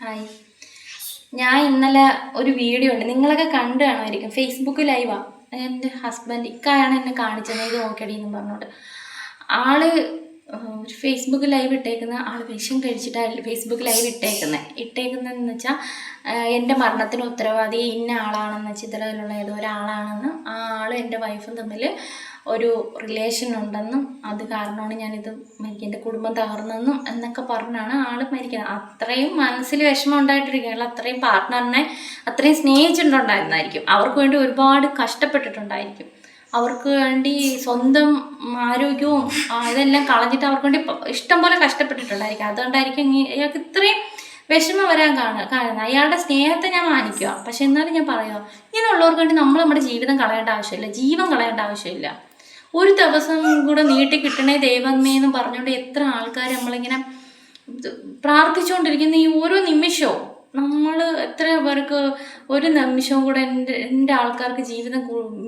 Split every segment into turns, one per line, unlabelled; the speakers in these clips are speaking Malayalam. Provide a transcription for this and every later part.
ഹായ്. ഞാൻ ഇന്നലെ ഒരു വീഡിയോ ഉണ്ട്, നിങ്ങളൊക്കെ കണ്ടു കാണുമായിരിക്കും. ഫേസ്ബുക്ക് ലൈവാ. എൻ്റെ ഹസ്ബൻഡ് ഇക്കായാണ് എന്നെ കാണിച്ചത്, ഇത് നോക്കടി എന്ന് പറഞ്ഞോണ്ട്. ആള് ഒരു ഫേസ്ബുക്ക് ലൈവ് ഇട്ടേക്കുന്ന ആൾ വിഷം കഴിച്ചിട്ടാണ് ഫേസ്ബുക്ക് ലൈവ് ഇട്ടേക്കുന്നതെന്ന് വെച്ചാൽ എൻ്റെ മരണത്തിന് ഉത്തരവാദി ഇന്ന ആളാണെന്ന്, ചിത്രത്തിലുള്ള ഏതോ ഒരാളാണെന്ന്, ആ ആളും എൻ്റെ വൈഫും തമ്മിൽ ഒരു റിലേഷൻ ഉണ്ടെന്നും അത് കാരണമാണ് ഞാനിത് എൻ്റെ കുടുംബം തകർന്നെന്നും എന്നൊക്കെ പറഞ്ഞാണ് ആൾ മരിക്കുന്നത്. അത്രയും മനസ്സിൽ വിഷമം ഉണ്ടായിട്ടിരിക്കുകയുള്ള അത്രയും പാർട്ട്ണറിനെ അത്രയും സ്നേഹിച്ചിട്ടുണ്ടായിരുന്നായിരിക്കും, അവർക്ക് വേണ്ടി ഒരുപാട് കഷ്ടപ്പെട്ടിട്ടുണ്ടായിരിക്കും, അവർക്ക് വേണ്ടി സ്വന്തം ആരോഗ്യവും ഇതെല്ലാം കളഞ്ഞിട്ട് അവർക്ക് വേണ്ടി ഇഷ്ടം പോലെ കഷ്ടപ്പെട്ടിട്ടുണ്ടായിരിക്കും. അതുകൊണ്ടായിരിക്കും ഇയാൾക്ക് ഇത്രയും വിഷമം വരാൻ കാണുന്നത്. അയാളുടെ സ്നേഹത്തെ ഞാൻ മാനിക്കുക, പക്ഷെ എന്നാലും ഞാൻ പറയുക, ഇങ്ങനെയുള്ളവർക്ക് വേണ്ടി നമ്മൾ നമ്മുടെ ജീവിതം കളയേണ്ട ആവശ്യമില്ല, ജീവൻ കളയേണ്ട ആവശ്യമില്ല. ഒരു ദിവസം കൂടെ നീട്ടി കിട്ടണേ ദൈവമേ എന്ന് പറഞ്ഞുകൊണ്ട് എത്ര ആൾക്കാർ നമ്മളിങ്ങനെ പ്രാർത്ഥിച്ചുകൊണ്ടിരിക്കുന്ന ഈ ഓരോ നിമിഷവും നമ്മൾ എത്ര പേർക്ക് ഒരു നിമിഷവും കൂടെ എൻ്റെ ആൾക്കാർക്ക് ജീവിതം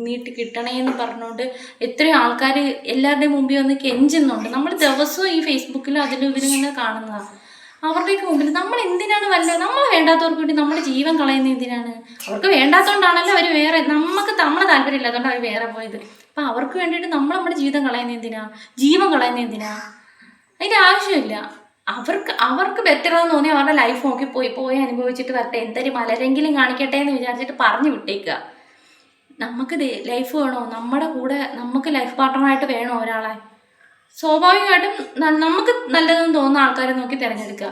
നീട്ടി കിട്ടണേ എന്ന് പറഞ്ഞുകൊണ്ട് എത്രയോ ആൾക്കാർ എല്ലാവരുടെയും മുമ്പിൽ വന്ന് കെഞ്ചുന്നുണ്ട്. നമ്മൾ ദിവസവും ഈ ഫേസ്ബുക്കിലും അതിലും ഇവരിങ്ങനെ കാണുന്നതാണ്. അവരുടെയൊക്കെ മുമ്പിൽ നമ്മൾ എന്തിനാണ് നമ്മൾ വേണ്ടാത്തവർക്ക് വേണ്ടി നമ്മുടെ ജീവൻ കളയുന്നത് എന്തിനാണ്? അവർക്ക് വേണ്ടാത്തതുകൊണ്ടാണല്ലോ അവർ വേറെ, നമുക്ക് നമ്മളെ താല്പര്യം ഇല്ലാത്തതുകൊണ്ട് അവർ വേറെ പോയത്. അപ്പം അവർക്ക് വേണ്ടിയിട്ട് നമ്മുടെ ജീവിതം കളയുന്നത് എന്തിനാ, ജീവൻ കളയുന്നത് എന്തിനാ? അതിൻ്റെ ആവശ്യമില്ല. അവർക്ക് ബെറ്ററാന്ന് തോന്നി അവരുടെ ലൈഫ് നോക്കി പോയി അനുഭവിച്ചിട്ട് വരട്ടെ, എന്തൊരു മലരെങ്കിലും കാണിക്കട്ടെ എന്ന് വിചാരിച്ചിട്ട് പറഞ്ഞു വിട്ടേക്കുക. നമുക്ക് ലൈഫ് വേണോ? നമ്മുടെ കൂടെ നമുക്ക് ലൈഫ് പാർട്ട്ണറായിട്ട് വേണോ ഒരാളെ? സ്വാഭാവികമായിട്ടും നമുക്ക് നല്ലതെന്ന് തോന്നുന്ന ആൾക്കാരെ നോക്കി തിരഞ്ഞെടുക്കുക.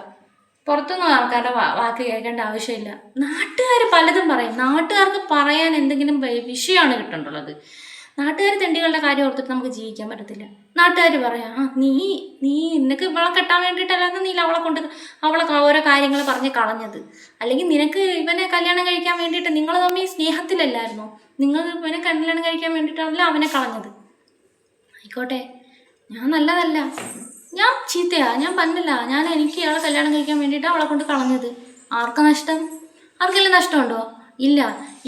പുറത്തുനിന്ന് ആൾക്കാരുടെ വാക്ക് കേൾക്കേണ്ട ആവശ്യമില്ല. നാട്ടുകാർ പലതും പറയും, നാട്ടുകാർക്ക് പറയാൻ എന്തെങ്കിലും വിഷയമാണ് കിട്ടേണ്ടുള്ളത്. നാട്ടുകാർ തെണ്ടികളുടെ കാര്യം ഓർത്തിട്ട് നമുക്ക് ജീവിക്കാൻ പറ്റത്തില്ല. നാട്ടുകാർ പറയാം, നീ നിനക്ക് ഇവളെ കെട്ടാൻ വേണ്ടിയിട്ടല്ലാതെ നീ അവളെ ഓരോ കാര്യങ്ങൾ പറഞ്ഞ് കളഞ്ഞത്, അല്ലെങ്കിൽ നിനക്ക് ഇവനെ കല്യാണം കഴിക്കാൻ വേണ്ടിയിട്ട് നിങ്ങൾ തമ്മിൽ സ്നേഹത്തിലല്ലായിരുന്നോ, നിങ്ങൾ ഇവനെ കല്യാണം കഴിക്കാൻ വേണ്ടിയിട്ടാണല്ലോ അവനെ കളഞ്ഞത്. ആയിക്കോട്ടെ, ഞാൻ നല്ലതല്ല, ഞാൻ ചീത്തയാ, ഞാൻ പന്നല്ല, എനിക്ക് ഇയാളെ കല്യാണം കഴിക്കാൻ വേണ്ടിയിട്ടാണ് അവളെ കൊണ്ട് കളഞ്ഞത്. ആർക്ക് നഷ്ടം? ആർക്കെല്ലാം നഷ്ടമുണ്ടോ? ഇല്ല.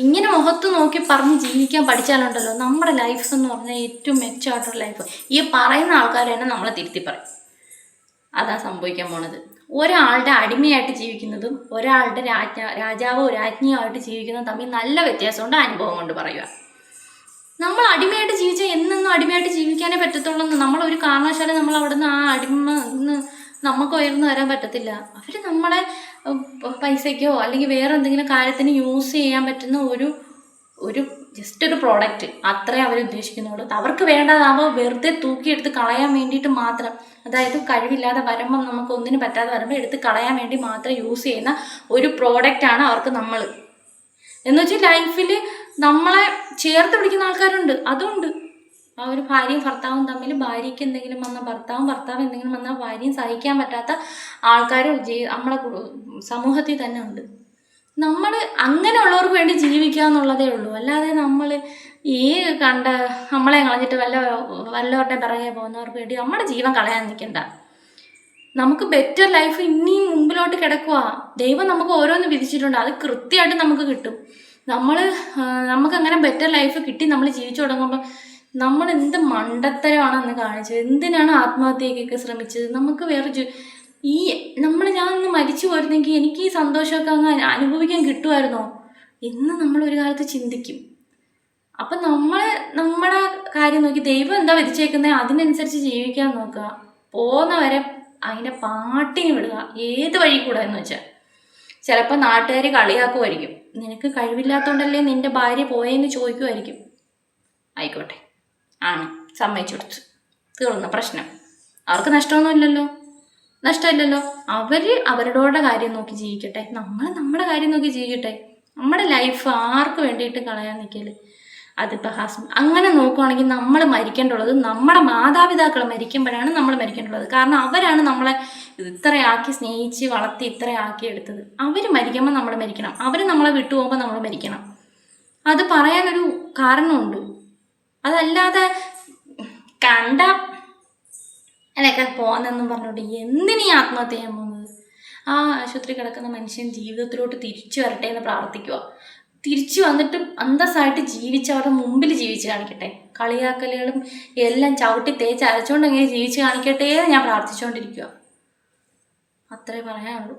ഇങ്ങനെ മുഖത്ത് നോക്കി പറഞ്ഞ് ജീവിക്കാൻ പഠിച്ചാലുണ്ടല്ലോ നമ്മുടെ ലൈഫ് എന്ന് പറഞ്ഞാൽ ഏറ്റവും മെച്ചമായിട്ടുള്ള ലൈഫ്. ഈ പറയുന്ന ആൾക്കാർ തന്നെ നമ്മളെ തിരുത്തി പറയും. അതാ സംഭവിക്കാൻ പോണത്. ഒരാളുടെ അടിമയായിട്ട് ജീവിക്കുന്നതും ഒരാളുടെ രാജാവോ രാജ്ഞിയോ ആയിട്ട് ജീവിക്കുന്നതും തമ്മിൽ നല്ല വ്യത്യാസമുണ്ട്. അനുഭവം കൊണ്ട് പറയുക. നമ്മൾ അടിമയായിട്ട് ജീവിച്ചാൽ എന്നെന്നും അടിമയായിട്ട് ജീവിക്കാനേ പറ്റത്തുള്ളൂ. നമ്മളൊരു കാരണവശാലും നമ്മൾ അവിടെ നിന്ന് ആ അടിമ നമുക്ക് ഉയർന്നു വരാൻ പറ്റത്തില്ല. അവർ നമ്മളെ പൈസയ്ക്കോ അല്ലെങ്കിൽ വേറെ എന്തെങ്കിലും കാര്യത്തിന് യൂസ് ചെയ്യാൻ പറ്റുന്ന ഒരു ജസ്റ്റ് ഒരു പ്രോഡക്റ്റ് അത്രേ അവർ ഉദ്ദേശിക്കുന്നുള്ളൂ. അവർക്ക് വേണ്ടതാകുമ്പോൾ വെറുതെ തൂക്കിയെടുത്ത് കളയാൻ വേണ്ടിയിട്ട് മാത്രം, അതായത് കഴിവില്ലാതെ വരുമ്പം നമുക്ക് ഒന്നിനും പറ്റാതെ വരുമ്പോൾ എടുത്ത് കളയാൻ വേണ്ടി മാത്രം യൂസ് ചെയ്യുന്ന ഒരു പ്രോഡക്റ്റാണ് അവർക്ക് നമ്മൾ. എന്ന് വെച്ചാൽ ലൈഫിൽ നമ്മളെ ചേർത്ത് പിടിക്കുന്ന ആൾക്കാരുണ്ട്, അതുണ്ട്. ആ ഒരു ഭാര്യയും ഭർത്താവും തമ്മിൽ ഭാര്യയ്ക്ക് എന്തെങ്കിലും വന്നാൽ ഭർത്താവ് എന്തെങ്കിലും വന്നാൽ ഭാര്യയും സഹിക്കാൻ പറ്റാത്ത ആൾക്കാർ നമ്മളെ സമൂഹത്തിൽ തന്നെ ഉണ്ട്. നമ്മൾ അങ്ങനെയുള്ളവർക്ക് വേണ്ടി ജീവിക്കുക എന്നുള്ളതേ ഉള്ളൂ. അല്ലാതെ നമ്മൾ ഈ നമ്മളെ കളഞ്ഞിട്ട് വല്ലവരുടെ പിറകെ പോകുന്നവർക്ക് വേണ്ടി നമ്മുടെ ജീവൻ കളയാൻ നിൽക്കണ്ട. നമുക്ക് ബെറ്റർ ലൈഫ് ഇനിയും മുമ്പിലോട്ട് കിടക്കുക. ദൈവം നമുക്ക് ഓരോന്ന് വിധിച്ചിട്ടുണ്ട്, അത് കൃത്യമായിട്ട് നമുക്ക് കിട്ടും. നമുക്കങ്ങനെ ബെറ്റർ ലൈഫ് കിട്ടി നമ്മൾ ജീവിച്ചു തുടങ്ങുമ്പോൾ നമ്മൾ എന്ത് മണ്ടത്തരമാണെന്ന് കാണിച്ചത്, എന്തിനാണ് ആത്മഹത്യക്കൊക്കെ ശ്രമിച്ചത്, നമുക്ക് വേറെ ഞാനൊന്ന് മരിച്ചു പോയിരുന്നെങ്കിൽ എനിക്ക് ഈ സന്തോഷമൊക്കെ അങ്ങ് അനുഭവിക്കാൻ കിട്ടുമായിരുന്നോ എന്ന് നമ്മളൊരു കാലത്ത് ചിന്തിക്കും. അപ്പം നമ്മുടെ കാര്യം നോക്കി ദൈവം എന്താ വിധിച്ചേക്കുന്നത് അതിനനുസരിച്ച് ജീവിക്കാൻ നോക്കുക. പോകുന്നവരെ അതിൻ്റെ പാട്ടിന് വിടുക, ഏത് വഴി കൂടെ എന്ന് വെച്ചാൽ. ചിലപ്പോൾ നാട്ടുകാർ കളിയാക്കുമായിരിക്കും, നിനക്ക് കഴിവില്ലാത്തതുകൊണ്ടല്ലേ നിൻ്റെ ഭാര്യ പോയെന്ന് ചോദിക്കുമായിരിക്കും. ആയിക്കോട്ടെ, ആണ്, സമ്മതിച്ചു കൊടുത്തു, തീർന്ന പ്രശ്നം. അവർക്ക് നഷ്ടമില്ലല്ലോ. അവരുടെ കാര്യം നോക്കി ജീവിക്കട്ടെ, നമ്മൾ നമ്മുടെ കാര്യം നോക്കി ജീവിക്കട്ടെ. നമ്മുടെ ലൈഫ് ആർക്ക് വേണ്ടിയിട്ട് കളയാൻ നിൽക്കല്. അതിപ്പോൾ അങ്ങനെ നോക്കുകയാണെങ്കിൽ നമ്മൾ മരിക്കേണ്ടുള്ളത് നമ്മുടെ മാതാപിതാക്കൾ മരിക്കുമ്പോഴാണ് നമ്മൾ മരിക്കേണ്ടുള്ളത്. കാരണം അവരാണ് നമ്മളെ ഇത്രയാക്കി സ്നേഹിച്ച് വളർത്തി ഇത്രയാക്കി എടുത്തത്. അവർ മരിക്കുമ്പോൾ നമ്മൾ മരിക്കണം, അവർ നമ്മളെ വിട്ടുപോകുമ്പോൾ നമ്മൾ മരിക്കണം. അത് പറയാനൊരു കാരണമുണ്ട്. അതല്ലാതെ അതിനൊക്കെ പോകുന്നെന്നും പറഞ്ഞോട്ട് എന്തിനീ ആത്മഹത്യ ചെയ്യാൻ പോകുന്നത്? ആ ആശുപത്രി കിടക്കുന്ന മനുഷ്യൻ ജീവിതത്തിലോട്ട് തിരിച്ചു വരട്ടെ എന്ന് പ്രാർത്ഥിക്കുക. തിരിച്ചു വന്നിട്ട് അന്തസ്സായിട്ട് ജീവിച്ചവരുടെ മുമ്പിൽ ജീവിച്ച് കാണിക്കട്ടെ. കളിയാക്കലുകളും എല്ലാം ചവിട്ടി തേച്ച് അരച്ചുകൊണ്ട് അങ്ങനെ ജീവിച്ച് കാണിക്കട്ടെ എന്ന് ഞാൻ പ്രാർത്ഥിച്ചുകൊണ്ടിരിക്കുക. അത്രേ പറയാനുള്ളൂ.